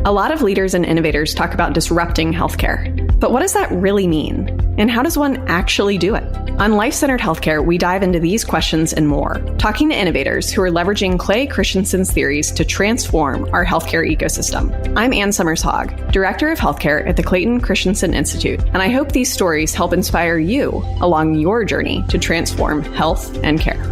A lot of leaders and innovators talk about disrupting healthcare. But what does that really mean? And how does one actually do it? On Life-Centered Healthcare, we dive into these questions and more, talking to innovators who are leveraging Clay Christensen's theories to transform our healthcare ecosystem. I'm Ann Somers Hogg, Director of Healthcare at the Clayton Christensen Institute, and I hope these stories help inspire you along your journey to transform health and care.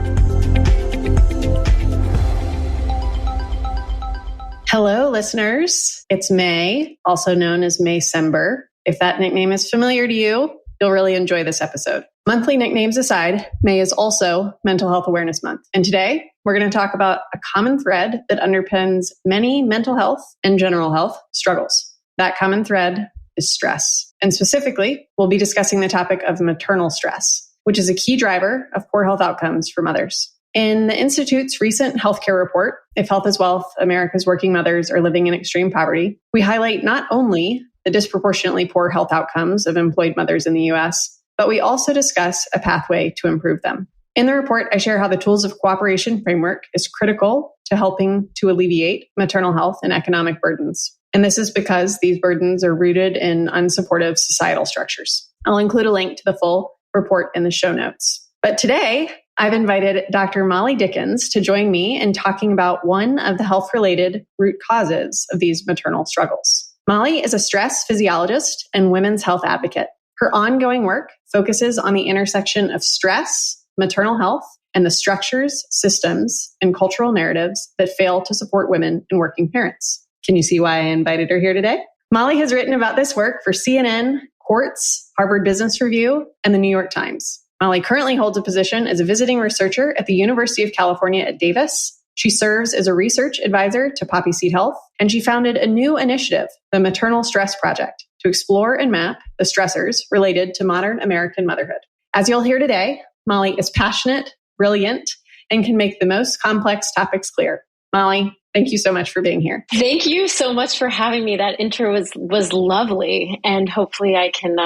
Hello, listeners. It's May, also known as Maycember. If that nickname is familiar to you, you'll really enjoy this episode. Monthly nicknames aside, May is also Mental Health Awareness Month. And today, we're going to talk about a common thread that underpins many mental health and general health struggles. That common thread is stress. And specifically, we'll be discussing the topic of maternal stress, which is a key driver of poor health outcomes for mothers. In the Institute's recent healthcare report, If Health is Wealth, America's Working Mothers Are Living in Extreme Poverty, we highlight not only the disproportionately poor health outcomes of employed mothers in the U.S., but we also discuss a pathway to improve them. In the report, I share how the Tools of Cooperation framework is critical to helping to alleviate maternal health and economic burdens. And this is because these burdens are rooted in unsupportive societal structures. I'll include a link to the full report in the show notes. But today, I've invited Dr. Molly Dickens to join me in talking about one of the health-related root causes of these maternal struggles. Molly is a stress physiologist and women's health advocate. Her ongoing work focuses on the intersection of stress, maternal health, and the structures, systems, and cultural narratives that fail to support women and working parents. Can you see why I invited her here today? Molly has written about this work for CNN, Quartz, Harvard Business Review, and the New York Times. Molly currently holds a position as a visiting researcher at the University of California at Davis. She serves as a research advisor to Poppy Seed Health, and she founded a new initiative, the Maternal Stress Project, to explore and map the stressors related to modern American motherhood. As you'll hear today, Molly is passionate, brilliant, and can make the most complex topics clear. Molly, thank you so much for being here. Thank you so much for having me. That intro was lovely, and hopefully I can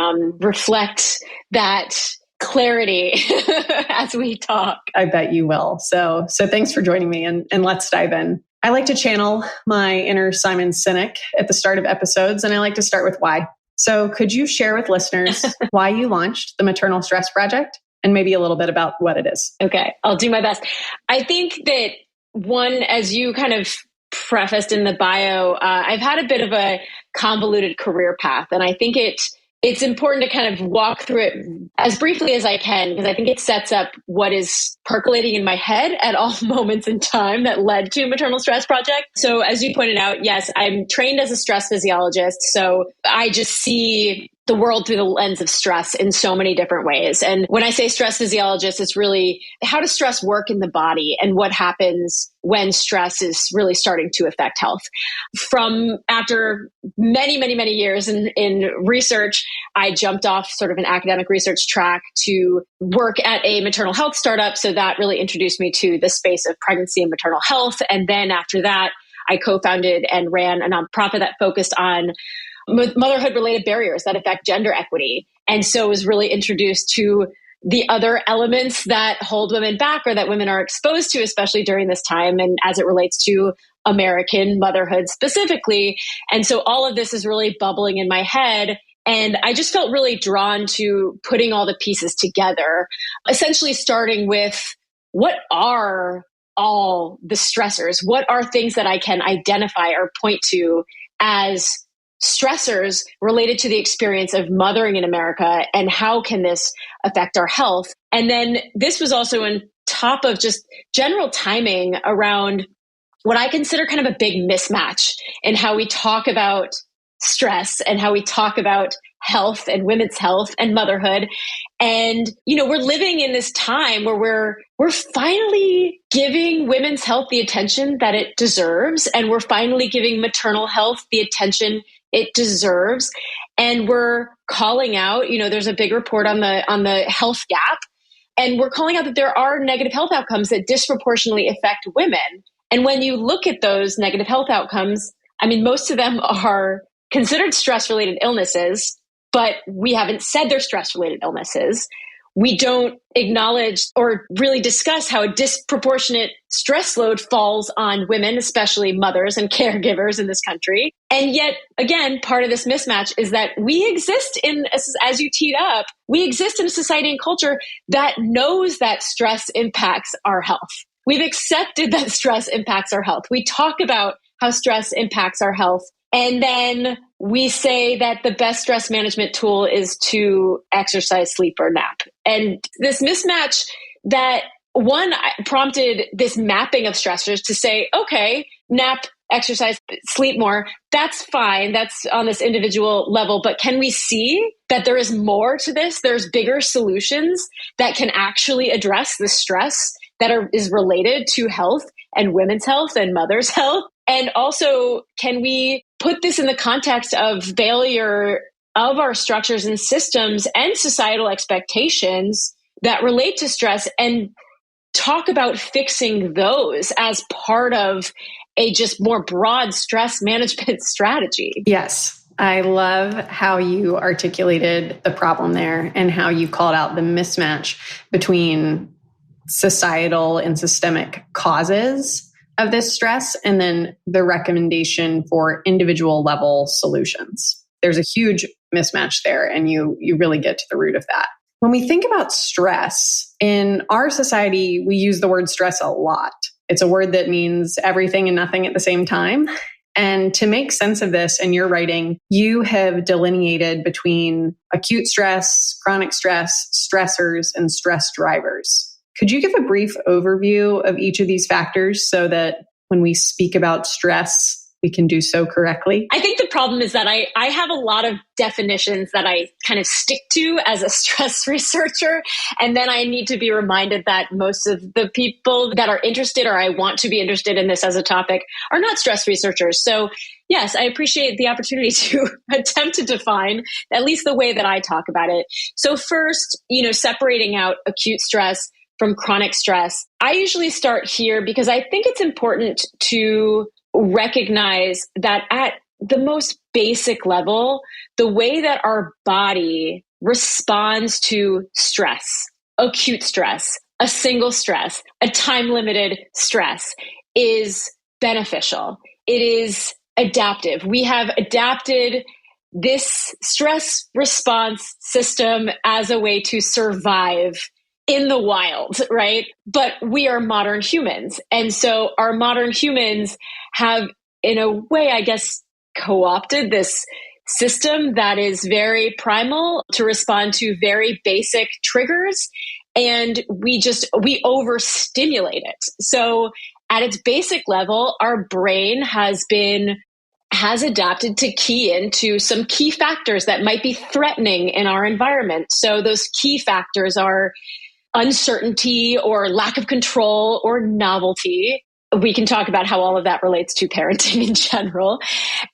reflect that clarity as we talk. I bet you will. So thanks for joining me, and let's dive in. I like to channel my inner Simon Sinek at the start of episodes, and I like to start with why. So could you share with listeners why you launched the Maternal Stress Project and maybe a little bit about what it is? Okay, I'll do my best. I think that one, as you kind of prefaced in the bio, I've had a bit of a convoluted career path, and I think it's important to kind of walk through it as briefly as I can, because I think it sets up what is percolating in my head at all moments in time that led to Maternal Stress Project. So as you pointed out, yes, I'm trained as a stress physiologist. So I just see the world through the lens of stress in so many different ways. And when I say stress physiologist, it's really how does stress work in the body and what happens when stress is really starting to affect health. From after many, many, many years in research, I jumped off sort of an academic research track to work at a maternal health startup. So that really introduced me to the space of pregnancy and maternal health. And then after that, I co-founded and ran a nonprofit that focused on motherhood-related barriers that affect gender equity. And so was really introduced to the other elements that hold women back or that women are exposed to, especially during this time and as it relates to American motherhood specifically. And so all of this is really bubbling in my head. And I just felt really drawn to putting all the pieces together, essentially starting with what are all the stressors? What are things that I can identify or point to as stressors related to the experience of mothering in America, and how can this affect our health? And then this was also on top of just general timing around what I consider kind of a big mismatch in how we talk about stress and how we talk about health and women's health and motherhood. And, we're living in this time where we're finally giving women's health the attention that it deserves. And we're finally giving maternal health the attention it deserves. And we're calling out, there's a big report on the health gap. And we're calling out that there are negative health outcomes that disproportionately affect women. And when you look at those negative health outcomes, most of them are considered stress-related illnesses, but we haven't said they're stress-related illnesses. we don't acknowledge or really discuss how a disproportionate stress load falls on women, especially mothers and caregivers in this country. And yet, again, part of this mismatch is that we exist in, as you teed up, we exist in a society and culture that knows that stress impacts our health. We've accepted that stress impacts our health. We talk about how stress impacts our health. And then we say that the best stress management tool is to exercise, sleep, or nap. And this mismatch that one prompted this mapping of stressors to say, okay, nap, exercise, sleep more, that's fine. That's on this individual level. But can we see that there is more to this? There's bigger solutions that can actually address the stress that is related to health and women's health and mothers' health. And also, can we put this in the context of failure of our structures and systems and societal expectations that relate to stress and talk about fixing those as part of a just more broad stress management strategy? Yes. I love how you articulated the problem there and how you called out the mismatch between societal and systemic causes of this stress, and then the recommendation for individual level solutions. There's a huge mismatch there, and you really get to the root of that. When we think about stress, in our society, we use the word stress a lot. It's a word that means everything and nothing at the same time. And to make sense of this in your writing, you have delineated between acute stress, chronic stress, stressors, and stress drivers. Could you give a brief overview of each of these factors so that when we speak about stress, we can do so correctly? I think the problem is that I have a lot of definitions that I kind of stick to as a stress researcher. And then I need to be reminded that most of the people that are interested or I want to be interested in this as a topic are not stress researchers. So yes, I appreciate the opportunity to attempt to define at least the way that I talk about it. So first, separating out acute stress from chronic stress. I usually start here because I think it's important to recognize that at the most basic level, the way that our body responds to stress, acute stress, a single stress, a time-limited stress is beneficial. It is adaptive. We have adapted this stress response system as a way to survive in the wild, right? But we are modern humans. And so our modern humans have, in a way, I guess, co-opted this system that is very primal to respond to very basic triggers. And we overstimulate it. So at its basic level, our brain has adapted to key into some key factors that might be threatening in our environment. So those key factors are uncertainty or lack of control or novelty. We can talk about how all of that relates to parenting in general.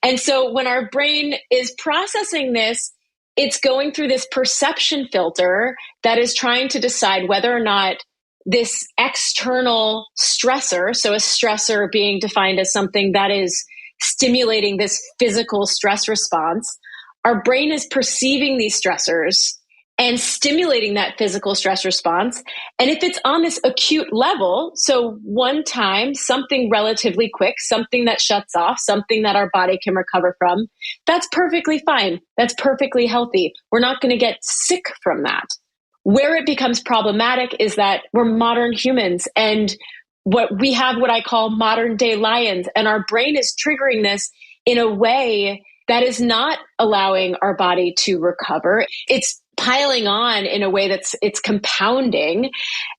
And so when our brain is processing this, it's going through this perception filter that is trying to decide whether or not this external stressor, so a stressor being defined as something that is stimulating this physical stress response, our brain is perceiving these stressors and stimulating that physical stress response. And if it's on this acute level, so one time, something relatively quick, something that shuts off, something that our body can recover from, that's perfectly fine. That's perfectly healthy. We're not going to get sick from that. Where it becomes problematic is that we're modern humans and what I call modern day lions, and our brain is triggering this in a way that is not allowing our body to recover. It's piling on in a way it's compounding.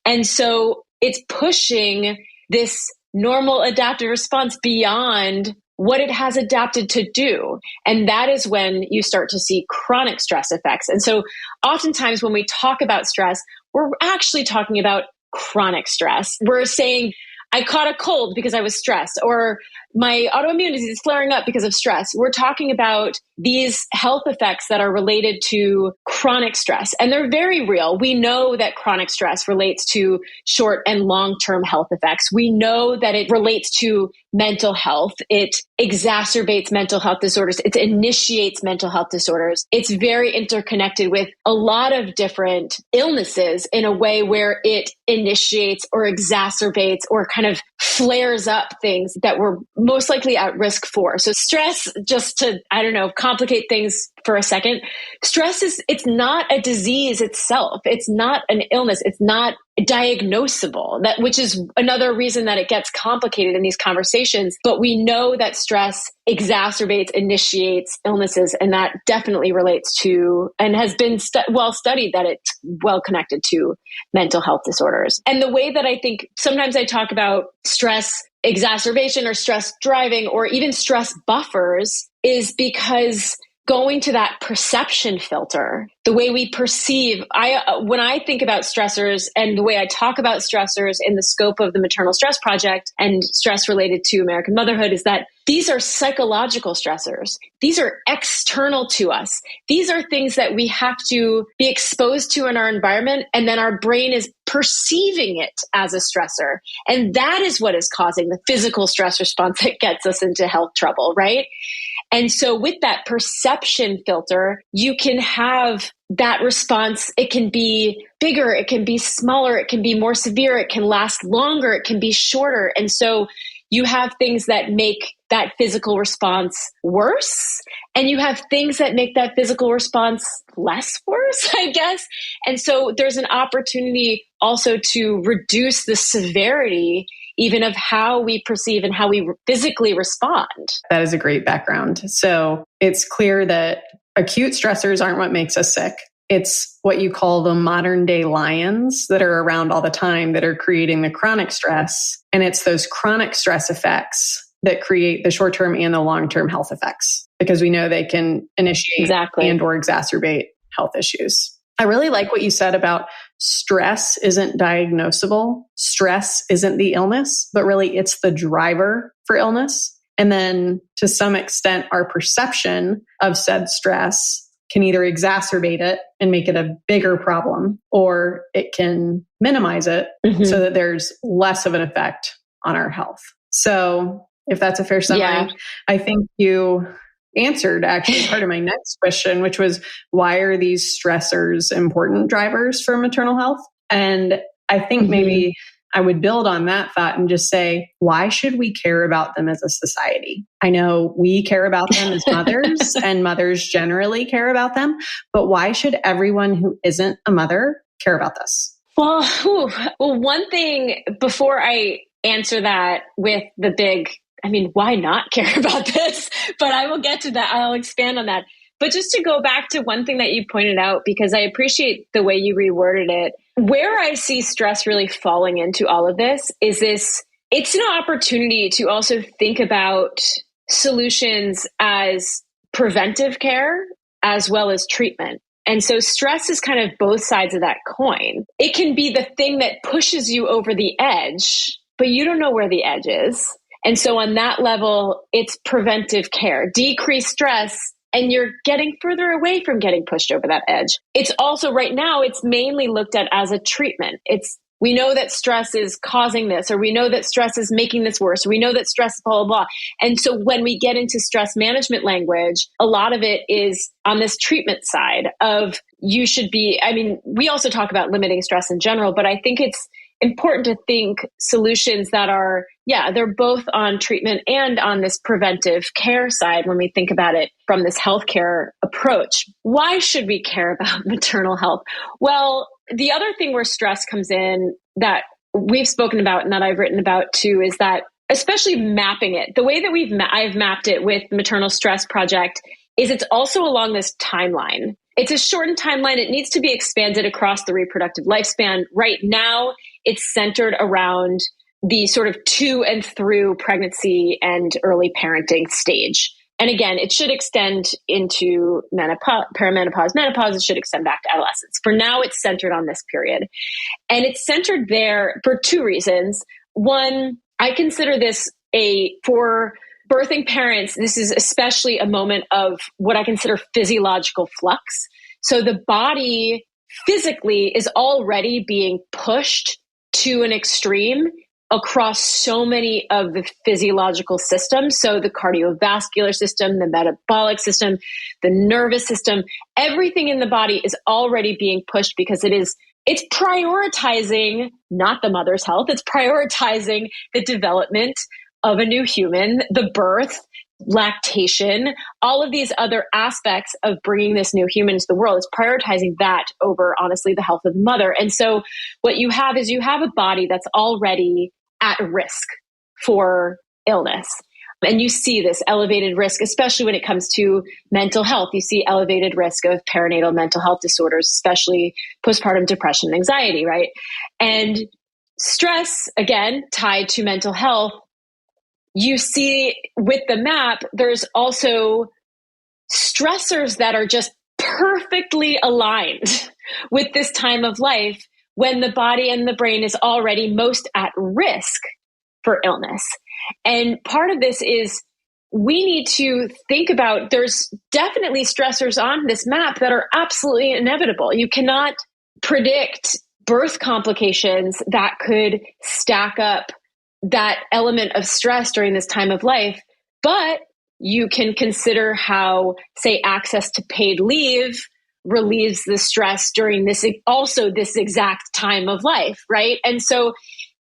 And so it's pushing this normal adaptive response beyond what it has adapted to do. And that is when you start to see chronic stress effects. And so oftentimes when we talk about stress, we're actually talking about chronic stress. We're saying, I caught a cold because I was stressed, or my autoimmune disease is flaring up because of stress. We're talking about these health effects that are related to chronic stress, and they're very real. We know that chronic stress relates to short and long-term health effects. We know that it relates to mental health. It exacerbates mental health disorders. It initiates mental health disorders. It's very interconnected with a lot of different illnesses in a way where it initiates or exacerbates or kind of flares up things that we're most likely at risk for. So stress, just to, complicate things for a second, it's not a disease itself. It's not an illness. It's not diagnosable, which is another reason that it gets complicated in these conversations. But we know that stress exacerbates, initiates illnesses, and that definitely relates to, and has been well studied, that it's well connected to mental health disorders. And the way that I think sometimes I talk about stress exacerbation or stress driving or even stress buffers is because going to that perception filter, the way we perceive, when I think about stressors and the way I talk about stressors in the scope of the Maternal Stress Project and stress related to American motherhood, is that these are psychological stressors. These are external to us. These are things that we have to be exposed to in our environment, and then our brain is perceiving it as a stressor. And that is what is causing the physical stress response that gets us into health trouble, right? And so with that perception filter, you can have that response. It can be bigger, it can be smaller, it can be more severe, it can last longer, it can be shorter. And so you have things that make that physical response worse, and you have things that make that physical response less worse, I guess. And so there's an opportunity also to reduce the severity even of how we perceive and how we physically respond. That is a great background. So it's clear that acute stressors aren't what makes us sick. It's what you call the modern day lions that are around all the time that are creating the chronic stress. And it's those chronic stress effects that create the short-term and the long-term health effects, because we know they can initiate and or exacerbate health issues. I really like what you said about stress isn't diagnosable. Stress isn't the illness, but really it's the driver for illness. And then to some extent, our perception of said stress can either exacerbate it and make it a bigger problem, or it can minimize it so that there's less of an effect on our health. So if that's a fair summary, I think you answered actually part of my next question, which was, why are these stressors important drivers for maternal health? And I think maybe I would build on that thought and just say, why should we care about them as a society? I know we care about them as mothers and mothers generally care about them, but why should everyone who isn't a mother care about this? Well, one thing before I answer that with the big, why not care about this? But I will get to that. I'll expand on that. But just to go back to one thing that you pointed out, because I appreciate the way you reworded it, where I see stress really falling into all of this is it's an opportunity to also think about solutions as preventive care as well as treatment. And so stress is kind of both sides of that coin. It can be the thing that pushes you over the edge, but you don't know where the edge is. And so on that level, it's preventive care. Decrease stress, and you're getting further away from getting pushed over that edge. It's also, right now, it's mainly looked at as a treatment. We know that stress is causing this, or we know that stress is making this worse, or we know that stress, blah, blah, blah. And so when we get into stress management language, a lot of it is on this treatment side of you should be, we also talk about limiting stress in general, but I think it's important to think solutions that are, they're both on treatment and on this preventive care side when we think about it from this healthcare approach. Why should we care about maternal health? Well, the other thing where stress comes in that we've spoken about and that I've written about too is that, especially mapping it, the way that I've mapped it with the Maternal Stress Project is it's also along this timeline. It's a shortened timeline. It needs to be expanded across the reproductive lifespan. Right now, it's centered around the sort of to and through pregnancy and early parenting stage. And again, it should extend into menopause, perimenopause, menopause. It should extend back to adolescence. For now, it's centered on this period. And it's centered there for two reasons. One, I consider this for birthing parents, this is especially a moment of what I consider physiological flux. So the body physically is already being pushed to an extreme across so many of the physiological systems. So the cardiovascular system, the metabolic system, the nervous system, everything in the body is already being pushed because it's prioritizing not the mother's health, it's prioritizing the development of a new human, the birth, lactation, all of these other aspects of bringing this new human into the world. It's prioritizing that over, honestly, the health of the mother. And so what you have is you have a body that's already at risk for illness. And you see this elevated risk, especially when it comes to mental health. You see elevated risk of perinatal mental health disorders, especially postpartum depression and anxiety, right? And stress, again, tied to mental health. You see with the map, there's also stressors that are just perfectly aligned with this time of life when the body and the brain is already most at risk for illness. And part of this is we need to think about, there's definitely stressors on this map that are absolutely inevitable. You cannot predict birth complications that could stack up that element of stress during this time of life, but you can consider how, say, access to paid leave relieves the stress during this exact time of life, right? And so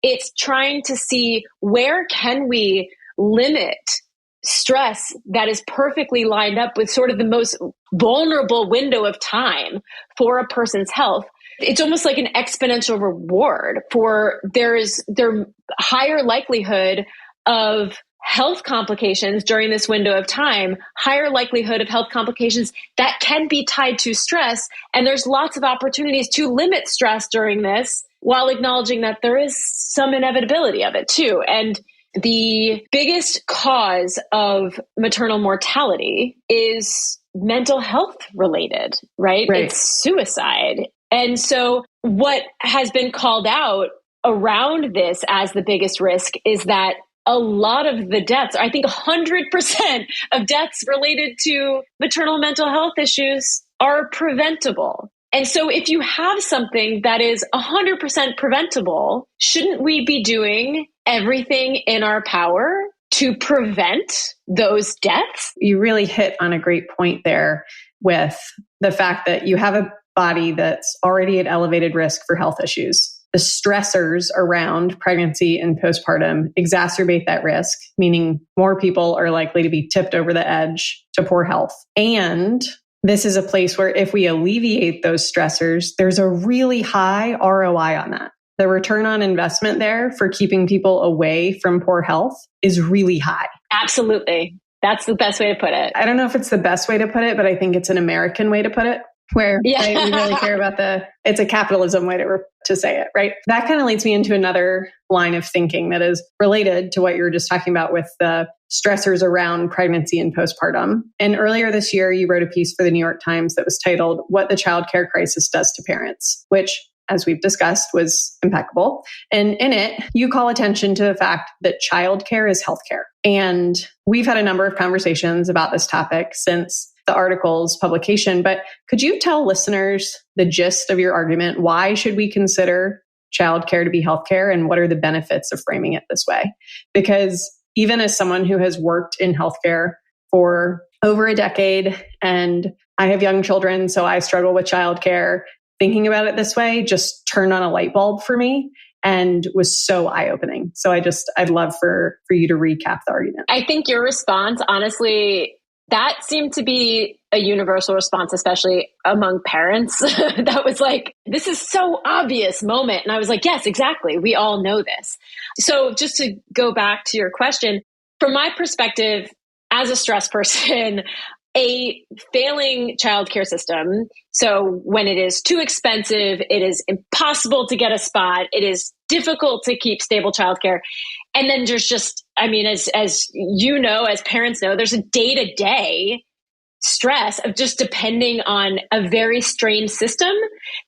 it's trying to see where can we limit stress that is perfectly lined up with sort of the most vulnerable window of time for a person's health. It's almost like an exponential reward for their higher likelihood of health complications during this window of time, higher likelihood of health complications that can be tied to stress. And there's lots of opportunities to limit stress during this while acknowledging that there is some inevitability of it too. And the biggest cause of maternal mortality is mental health related, right? It's suicide. And so what has been called out around this as the biggest risk is that a lot of the deaths, I think 100% of deaths related to maternal mental health issues are preventable. And so if you have something that is 100% preventable, shouldn't we be doing everything in our power to prevent those deaths? You really hit on a great point there with the fact that you have a body that's already at elevated risk for health issues. The stressors around pregnancy and postpartum exacerbate that risk, meaning more people are likely to be tipped over the edge to poor health. And this is a place where if we alleviate those stressors, there's a really high ROI on that. The return on investment there for keeping people away from poor health is really high. Absolutely. That's the best way to put it. I don't know if it's the best way to put it, but I think it's an American way to put it, where we really care about it's a capitalism way to say it, right? That kind of leads me into another line of thinking that is related to what you were just talking about with the stressors around pregnancy and postpartum. And earlier this year, you wrote a piece for the New York Times that was titled, "What the Childcare Crisis Does to Parents," which, as we've discussed, was impeccable. And in it, you call attention to the fact that childcare is healthcare. And we've had a number of conversations about this topic since the article's publication, but could you tell listeners the gist of your argument? Why should we consider childcare to be healthcare, and what are the benefits of framing it this way? Because even as someone who has worked in healthcare for over a decade, and I have young children, so I struggle with childcare, thinking about it this way just turned on a light bulb for me and was so eye-opening. So I'd love for you to recap the argument. I think your response, honestly, that seemed to be a universal response, especially among parents. That was like, this is so obvious moment. And I was like, yes, exactly. We all know this. So just to go back to your question, from my perspective, as a stress person, a failing childcare system. So when it is too expensive, it is impossible to get a spot. It is difficult to keep stable childcare. And then there's just, as you know, as parents know, there's a day-to-day stress of just depending on a very strained system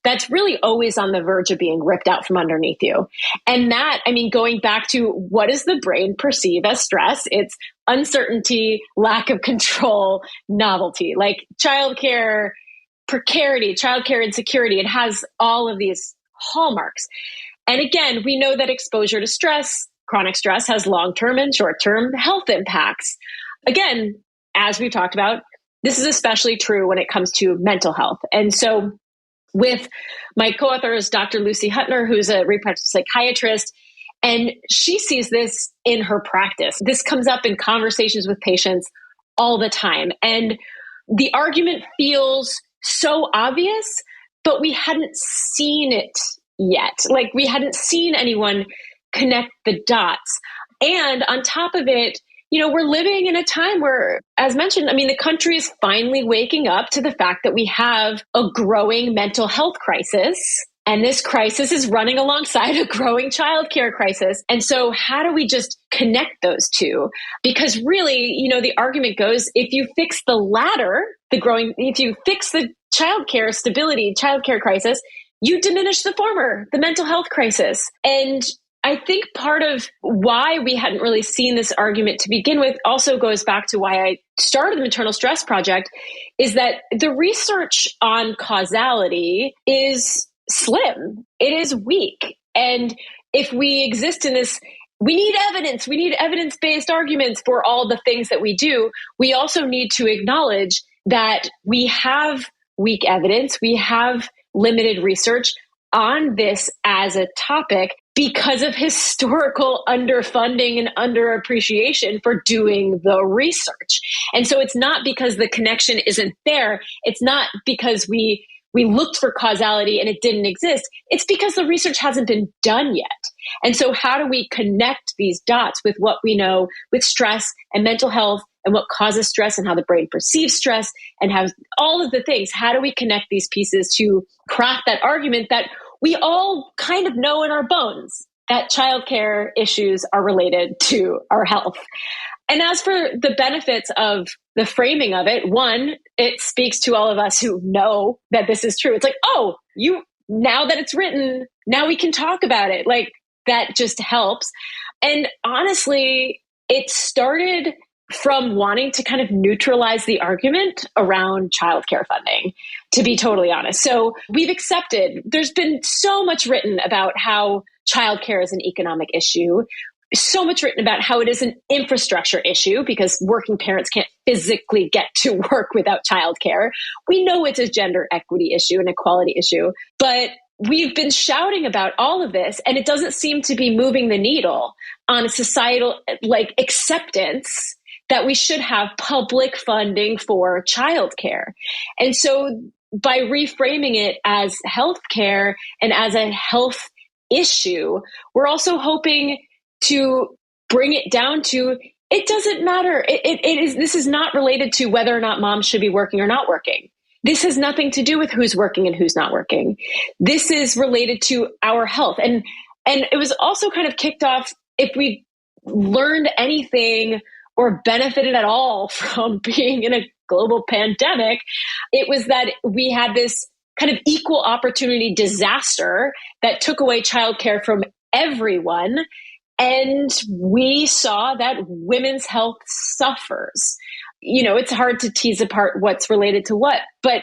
that's really always on the verge of being ripped out from underneath you. And that, going back to what does the brain perceive as stress? It's uncertainty, lack of control, novelty, like childcare precarity, childcare insecurity. It has all of these hallmarks. And again, we know that exposure to stress, chronic stress, has long-term and short-term health impacts. Again, as we've talked about, this is especially true when it comes to mental health. And so with my co-authors, Dr. Lucy Huttner, who's a reproductive psychiatrist, and she sees this in her practice. This comes up in conversations with patients all the time. And the argument feels so obvious, but we hadn't seen it yet. Like we hadn't seen anyone connect the dots. And on top of it, we're living in a time where, as mentioned, the country is finally waking up to the fact that we have a growing mental health crisis. And this crisis is running alongside a growing childcare crisis. And so how do we just connect those two? Because really, the argument goes, if you fix the latter, if you fix the childcare stability, childcare crisis, you diminish the former, the mental health crisis. And I think part of why we hadn't really seen this argument to begin with also goes back to why I started the Maternal Stress Project, is that the research on causality is slim. It is weak. And if we exist in this, we need evidence. We need evidence-based arguments for all the things that we do. We also need to acknowledge that we have weak evidence. We have limited research on this as a topic because of historical underfunding and underappreciation for doing the research. And so it's not because the connection isn't there. It's not because we looked for causality and it didn't exist. It's because the research hasn't been done yet. And so how do we connect these dots with what we know with stress and mental health and what causes stress and how the brain perceives stress and how all of the things? How do we connect these pieces to craft that argument that we all kind of know in our bones that childcare issues are related to our health? And as for the benefits of the framing of it, one, it speaks to all of us who know that this is true. It's like, oh, now that it's written, now we can talk about it. Like that just helps. And honestly, it started from wanting to kind of neutralize the argument around childcare funding, to be totally honest. So we've accepted, there's been so much written about how childcare is an economic issue, so much written about how it is an infrastructure issue because working parents can't physically get to work without childcare. We know it's a gender equity issue, an equality issue, but we've been shouting about all of this and it doesn't seem to be moving the needle on a societal acceptance that we should have public funding for childcare. And so by reframing it as healthcare and as a health issue, we're also hoping to bring it down to, it doesn't matter. This is not related to whether or not moms should be working or not working. This has nothing to do with who's working and who's not working. This is related to our health. And it was also kind of kicked off, if we learned anything or benefited at all from being in a global pandemic, it was that we had this kind of equal opportunity disaster that took away childcare from everyone. And we saw that women's health suffers. It's hard to tease apart what's related to what, but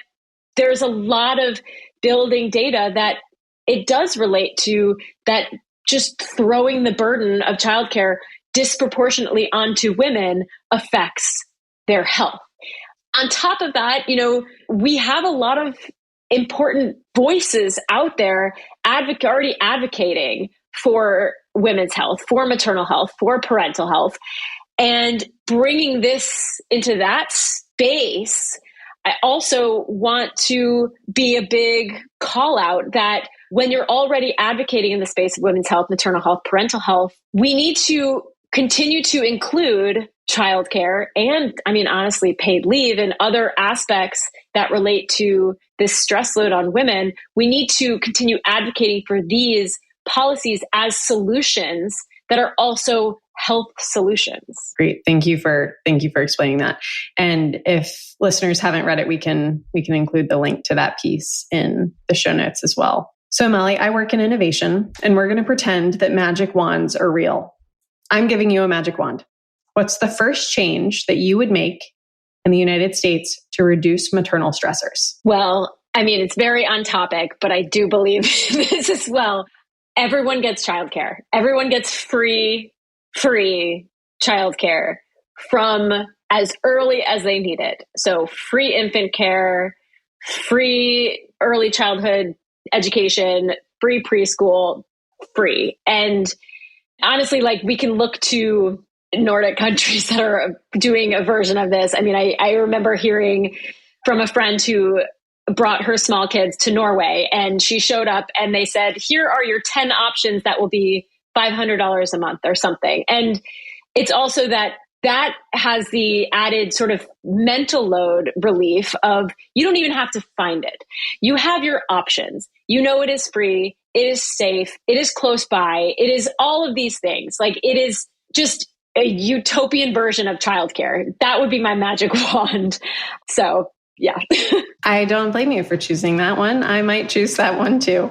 there's a lot of building data that it does relate to that. Just throwing the burden of childcare disproportionately onto women affects their health. On top of that, we have a lot of important voices out there already advocating for women's health, for maternal health, for parental health, and bringing this into that space. I also want to be a big call out that when you're already advocating in the space of women's health, maternal health, parental health, we need to continue to include childcare and, honestly, paid leave and other aspects that relate to this stress load on women. We need to continue advocating for these policies as solutions that are also health solutions. Great. Thank you for explaining that. And if listeners haven't read it, we can include the link to that piece in the show notes as well. So Molly, I work in innovation and we're going to pretend that magic wands are real. I'm giving you a magic wand. What's the first change that you would make in the United States to reduce maternal stressors? Well, I mean, it's very on topic, but I do believe this as well. Everyone gets childcare. Everyone gets free childcare from as early as they need it. So free infant care, free early childhood education, free preschool, free. And honestly, like we can look to Nordic countries that are doing a version of this. I mean, I remember hearing from a friend who brought her small kids to Norway, and she showed up and they said, here are your 10 options that will be $500 a month or something. And it's also that has the added sort of mental load relief of you don't even have to find it. You have your options. You know, it is free. It is safe. It is close by. It is all of these things. Like it is just a utopian version of childcare. That would be my magic wand. So yeah. I don't blame you for choosing that one. I might choose that one too.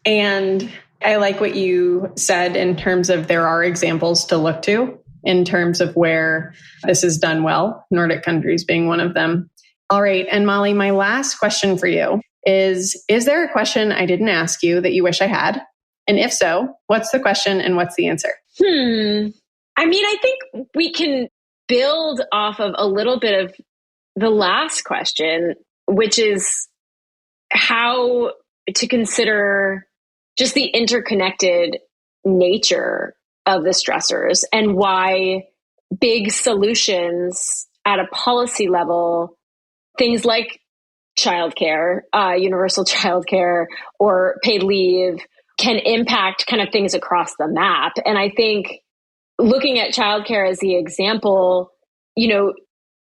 And I like what you said in terms of there are examples to look to in terms of where this is done well, Nordic countries being one of them. All right. And Molly, my last question for you is there a question I didn't ask you that you wish I had? And if so, what's the question and what's the answer? I mean, I think we can build off of a little bit of the last question, which is how to consider just the interconnected nature of the stressors and why big solutions at a policy level, things like childcare, universal childcare, or paid leave can impact kind of things across the map. And I think looking at childcare as the example, you know,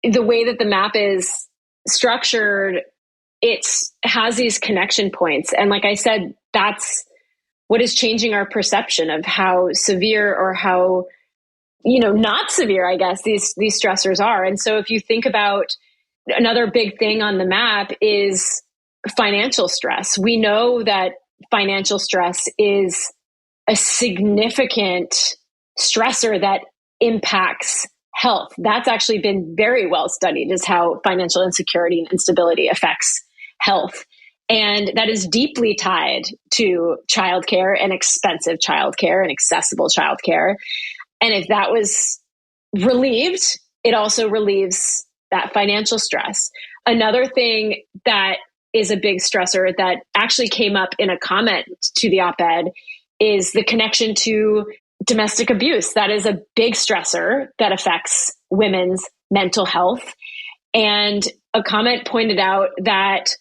the way that the map is structured, it has these connection points. And like I said, that's what is changing our perception of how severe or how, you know, not severe, I guess, these stressors are. And so if you think about another big thing on the map is financial stress. We know that financial stress is a significant stressor that impacts health. That's actually been very well studied, is how financial insecurity and instability affects health. And that is deeply tied to childcare and expensive childcare and accessible childcare. And if that was relieved, it also relieves that financial stress. Another thing that is a big stressor that actually came up in a comment to the op-ed is the connection to domestic abuse. That is a big stressor that affects women's mental health. And a comment pointed out that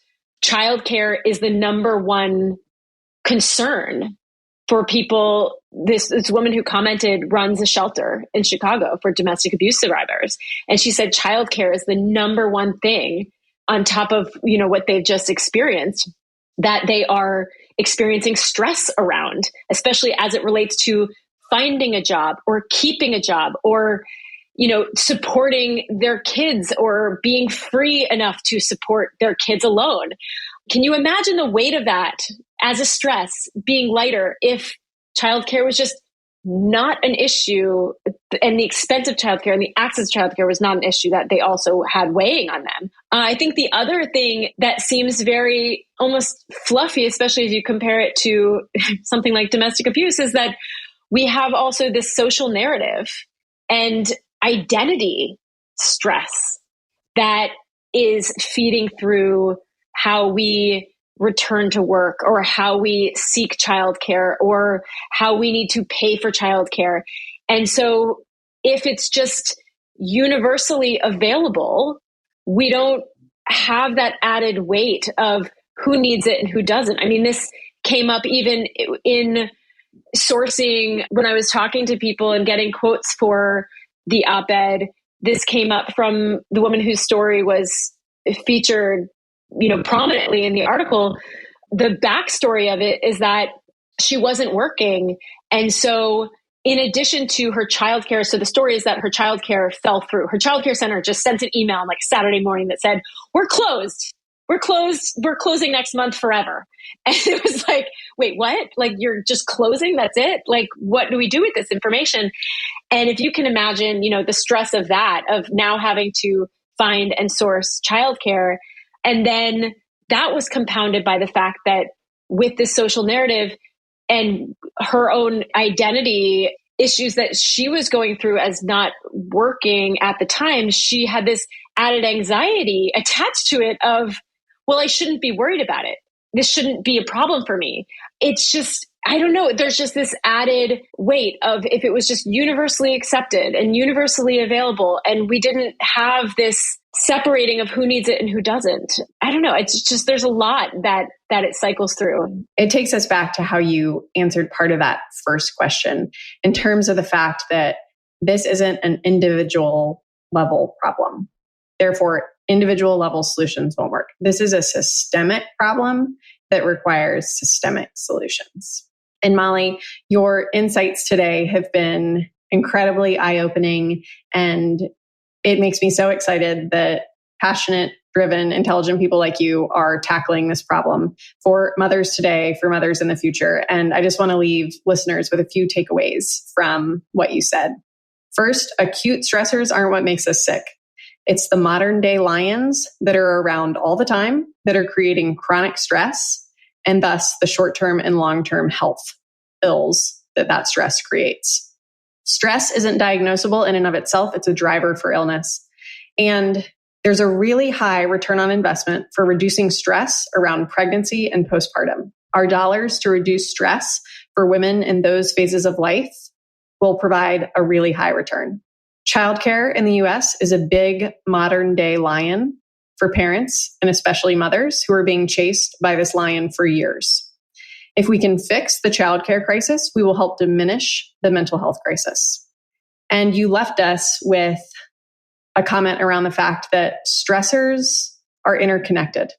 childcare is the number one concern for people. This woman who commented runs a shelter in Chicago for domestic abuse survivors. And she said childcare is the number one thing on top of, you know, what they've just experienced that they are experiencing stress around, especially as it relates to finding a job or keeping a job or, you know, supporting their kids or being free enough to support their kids alone. Can you imagine the weight of that as a stress being lighter if childcare was just not an issue and the expense of childcare and the access to childcare was not an issue that they also had weighing on them? I think the other thing that seems very almost fluffy, especially if you compare it to something like domestic abuse, is that we have also this social narrative and identity stress that is feeding through how we return to work or how we seek childcare or how we need to pay for childcare. And so if it's just universally available, we don't have that added weight of who needs it and who doesn't. I mean, this came up even in sourcing when I was talking to people and getting quotes for the op-ed. This came up from the woman whose story was featured, you know, prominently in the article. The backstory of it is that she wasn't working. And so in addition to her childcare, so the story is that her childcare fell through. Her childcare center just sent an email on like Saturday morning that said, "We're closed. we're closing next month forever. And it was like, wait, what? Like, you're just closing? That's it? Like, what do we do with this information? And if you can imagine, the stress of that, of now having to find and source childcare. And then that was compounded by the fact that with this social narrative and her own identity issues that she was going through as not working at the time, she had this added anxiety attached to it of, well, I shouldn't be worried about it. This shouldn't be a problem for me. It's just, I don't know. There's just this added weight of if it was just universally accepted and universally available, and we didn't have this separating of who needs it and who doesn't. I don't know. It's just, there's a lot that it cycles through. It takes us back to how you answered part of that first question in terms of the fact that this isn't an individual level problem. Therefore, individual level solutions won't work. This is a systemic problem that requires systemic solutions. And Molly, your insights today have been incredibly eye-opening, and it makes me so excited that passionate, driven, intelligent people like you are tackling this problem for mothers today, for mothers in the future. And I just want to leave listeners with a few takeaways from what you said. First, acute stressors aren't what makes us sick. It's the modern day lions that are around all the time that are creating chronic stress, and thus the short-term and long-term health ills that stress creates. Stress isn't diagnosable in and of itself. It's a driver for illness. And there's a really high return on investment for reducing stress around pregnancy and postpartum. Our dollars to reduce stress for women in those phases of life will provide a really high return. Childcare in the US is a big modern day lion for parents, and especially mothers who are being chased by this lion for years. If we can fix the childcare crisis, we will help diminish the mental health crisis. And you left us with a comment around the fact that stressors are interconnected,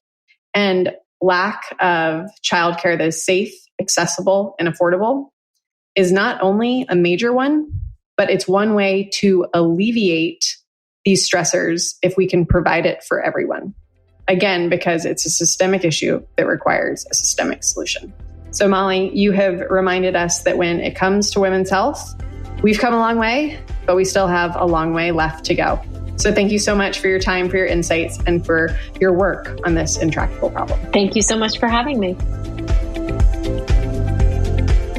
and lack of childcare that is safe, accessible, and affordable is not only a major one, but it's one way to alleviate these stressors if we can provide it for everyone. Again, because it's a systemic issue that requires a systemic solution. So Molly, you have reminded us that when it comes to women's health, we've come a long way, but we still have a long way left to go. So thank you so much for your time, for your insights, and for your work on this intractable problem. Thank you so much for having me.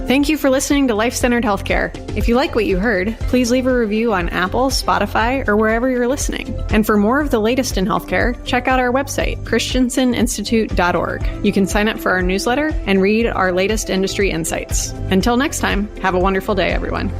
Thank you for listening to Life-Centered Healthcare. If you like what you heard, please leave a review on Apple, Spotify, or wherever you're listening. And for more of the latest in healthcare, check out our website, christenseninstitute.org. You can sign up for our newsletter and read our latest industry insights. Until next time, have a wonderful day, everyone.